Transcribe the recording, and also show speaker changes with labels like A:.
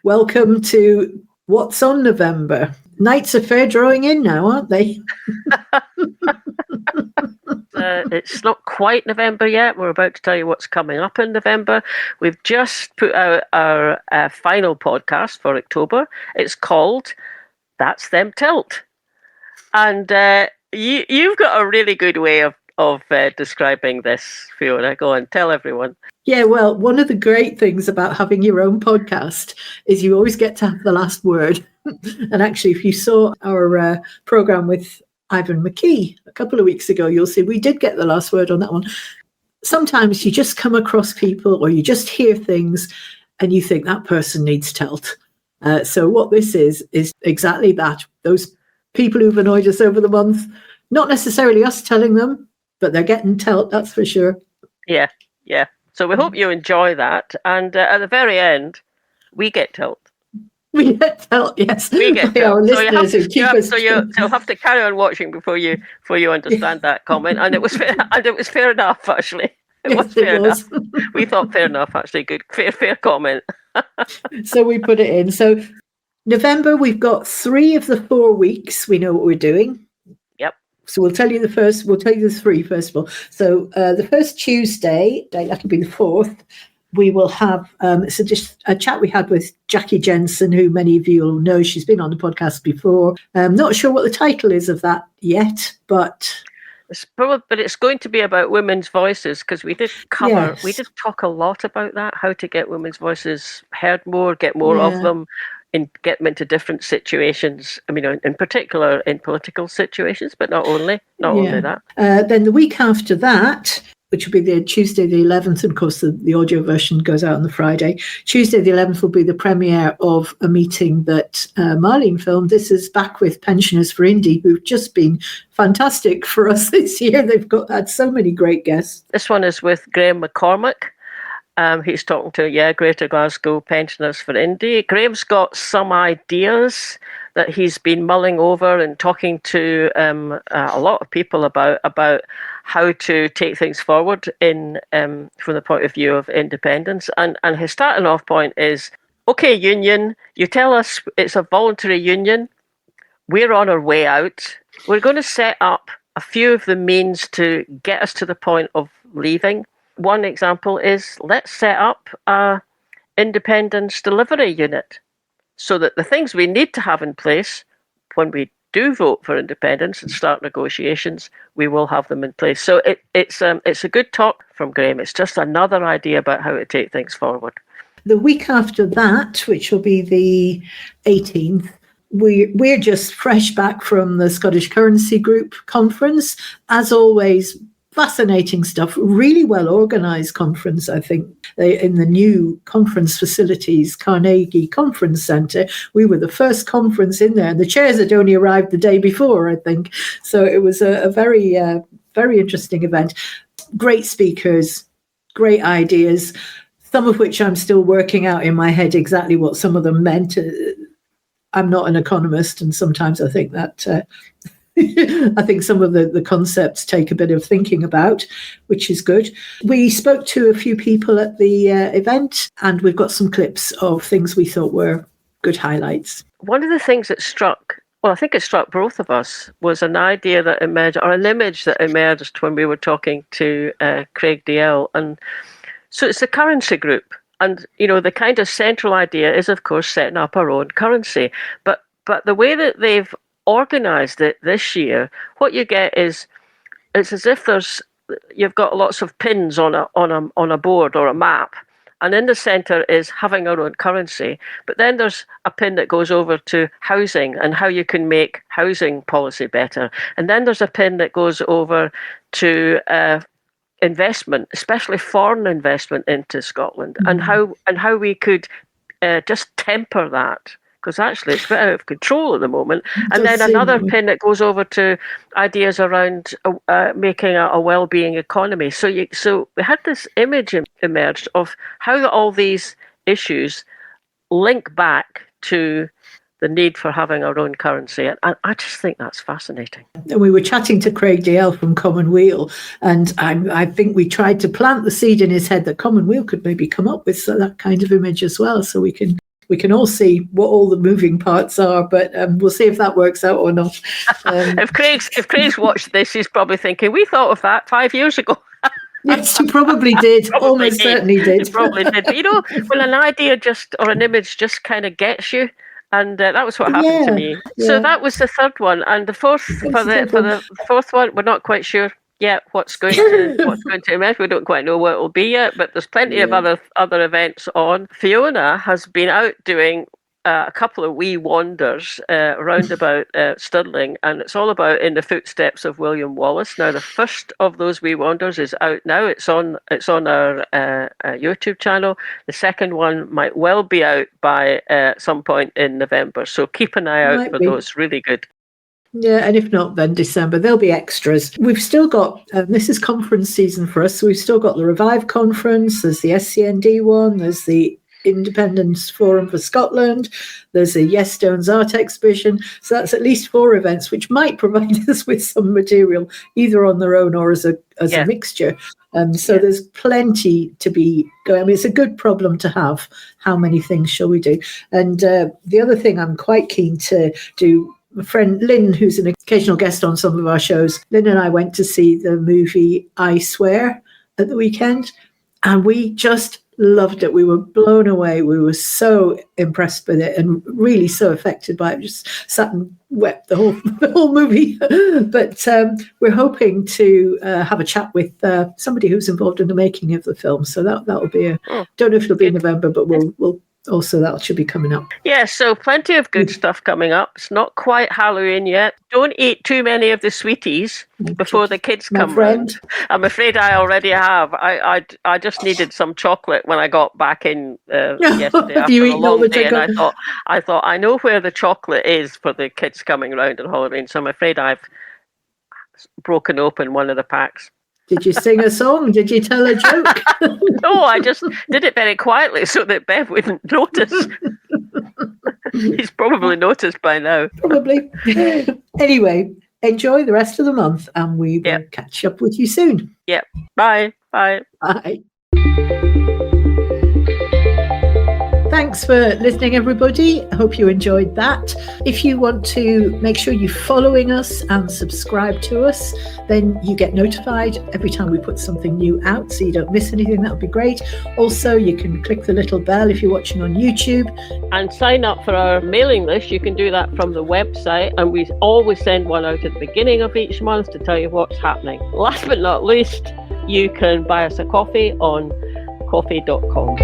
A: Welcome to What's on November. Nights are fair drawing in now, aren't they?
B: It's not quite November yet. We're about to tell you what's coming up in November. We've just put out our final podcast for October. It's called That's Them Tilt. And you've got a really good way of describing this, Fiona. Go on, tell everyone.
A: Yeah, well, one of the great things about having your own podcast is you always get to have the last word. And actually, if you saw our program with Ivan McKee a couple of weeks ago, you'll see we did get the last word on that one. Sometimes you just come across people or you just hear things and you think that person needs telt. So what this is exactly that. Those people who've annoyed us over the month, not necessarily us telling them, but they're getting telt, that's for sure.
B: Yeah. So we hope you enjoy that. And at the very end, we get telt.
A: We get telt, yes.
B: We get telt.
A: So
B: you'll have to carry on watching before you understand that comment. And it was fair enough, actually. It was fair enough. We thought fair enough, actually. Good, fair comment.
A: So we put it in. So November, we've got 3 of the 4 weeks. We know what we're doing.
B: Yep.
A: So we'll tell you the 3 first of all. So the first Tuesday, that'll be the 4th, we will have so just a chat we had with Jackie Jensen, who many of you will know. She's been on the podcast before. I'm not sure what the title is of that yet, but
B: it's going to be about women's voices, because we did talk a lot about that, how to get women's voices heard more, get more of them, and get them into different situations. I mean, in particular in political situations, but not only that.
A: Then the week after that, which will be the Tuesday the 11th, and of course the audio version goes out on the Friday. Tuesday the 11th will be the premiere of a meeting that Marlene filmed. This is back with Pensioners for Indie, who've just been fantastic for us this year. They've had so many great guests.
B: This one is with Graham McCormick. He's talking to Greater Glasgow Pensioners for Indie. Graham's got some ideas that he's been mulling over and talking to a lot of people about how to take things forward in from the point of view of independence. And his starting off point is, okay, union, you tell us it's a voluntary union. We're on our way out. We're going to set up a few of the means to get us to the point of leaving. One example is, let's set up a independence delivery unit so that the things we need to have in place when we do vote for independence and start negotiations, we will have them in place. So it's a good talk from Graham. It's just another idea about how to take things forward.
A: The week after that, which will be the 18th, we're just fresh back from the Scottish Currency Group conference. As always, fascinating stuff, really well organised conference, I think, in the new conference facilities, Carnegie Conference Centre. We were the first conference in there, and the chairs had only arrived the day before, I think. So it was a very, very interesting event. Great speakers, great ideas, some of which I'm still working out in my head exactly what some of them meant. I'm not an economist, and sometimes I think that... I think some of the concepts take a bit of thinking about, which is good. We spoke to a few people at the event, and we've got some clips of things we thought were good highlights.
B: One of the things that I think it struck both of us, was an idea that emerged, or an image that emerged when we were talking to Craig DL. And so it's the currency group. And, the kind of central idea is, of course, setting up our own currency. But the way that they've organised it this year, what you get is, it's as if you've got lots of pins on a board or a map, and in the centre is having our own currency. But then there's a pin that goes over to housing and how you can make housing policy better, and then there's a pin that goes over to investment, especially foreign investment into Scotland, and how we could just temper that. Because actually it's a bit out of control at the moment. And then another pin that goes over to ideas around making a well-being economy. So we had this image emerged of how all these issues link back to the need for having our own currency. And I just think that's fascinating.
A: We were chatting to Craig DL from Commonweal, and I think we tried to plant the seed in his head that Commonweal could maybe come up with that kind of image as well, so we can we can all see what all the moving parts are, but we'll see if that works out or not.
B: If Craig's watched this, he's probably thinking, we thought of that 5 years ago.
A: Yes, he probably did. Almost certainly did.
B: He probably did. But, when an idea or an image just kind of gets you, and that was what happened to me.
A: Yeah.
B: So that was the third one, and the fourth for the fourth one, we're not quite sure yet what's going to emerge. We don't quite know what it will be yet, but there's plenty of other events on. Fiona has been out doing a couple of wee wanders round about Stirling, and it's all about in the footsteps of William Wallace. Now, the first of those wee wanders is out now. It's on our YouTube channel. The second one might well be out by some point in November, so keep an eye out for those. Really good.
A: Yeah, and if not, then December. There'll be extras. We've still got, this is conference season for us, so we've still got the Revive conference, there's the SCND one, there's the Independence Forum for Scotland, there's a Yes Stones art exhibition. So that's at least 4 events, which might provide us with some material, either on their own or as a mixture. There's plenty to be going. I mean, it's a good problem to have. How many things shall we do? And the other thing I'm quite keen to do, my friend Lynn, who's an occasional guest on some of our shows, Lynn and I went to see the movie I Swear at the weekend, and we just loved it. We were blown away. We were so impressed with it and really so affected by it. Just sat and wept the whole movie. But we're hoping to have a chat with somebody who's involved in the making of the film. So that will be don't know if it'll be in November, but we'll also, that should be coming up.
B: Yeah, so plenty of good stuff coming up. It's not quite Halloween yet. Don't eat too many of the sweeties before the kids come round. I'm afraid I already have. I just needed some chocolate when I got back in yesterday after a long day, and I thought I know where the chocolate is for the kids coming round on Halloween. So I'm afraid I've broken open one of the packs.
A: Did you sing a song? Did you tell a joke?
B: No, I just did it very quietly so that Bev wouldn't notice. He's probably noticed by now.
A: Probably. Anyway, enjoy the rest of the month, and we will catch up with you soon.
B: Yep. Bye. Bye.
A: Bye. Thanks for listening, everybody. I hope you enjoyed that. If you want to make sure you're following us and subscribe to us, then you get notified every time we put something new out, so you don't miss anything. That would be great. Also, you can click the little bell if you're watching on YouTube.
B: And sign up for our mailing list. You can do that from the website, and we always send one out at the beginning of each month to tell you what's happening. Last but not least, you can buy us a coffee on coffee.com.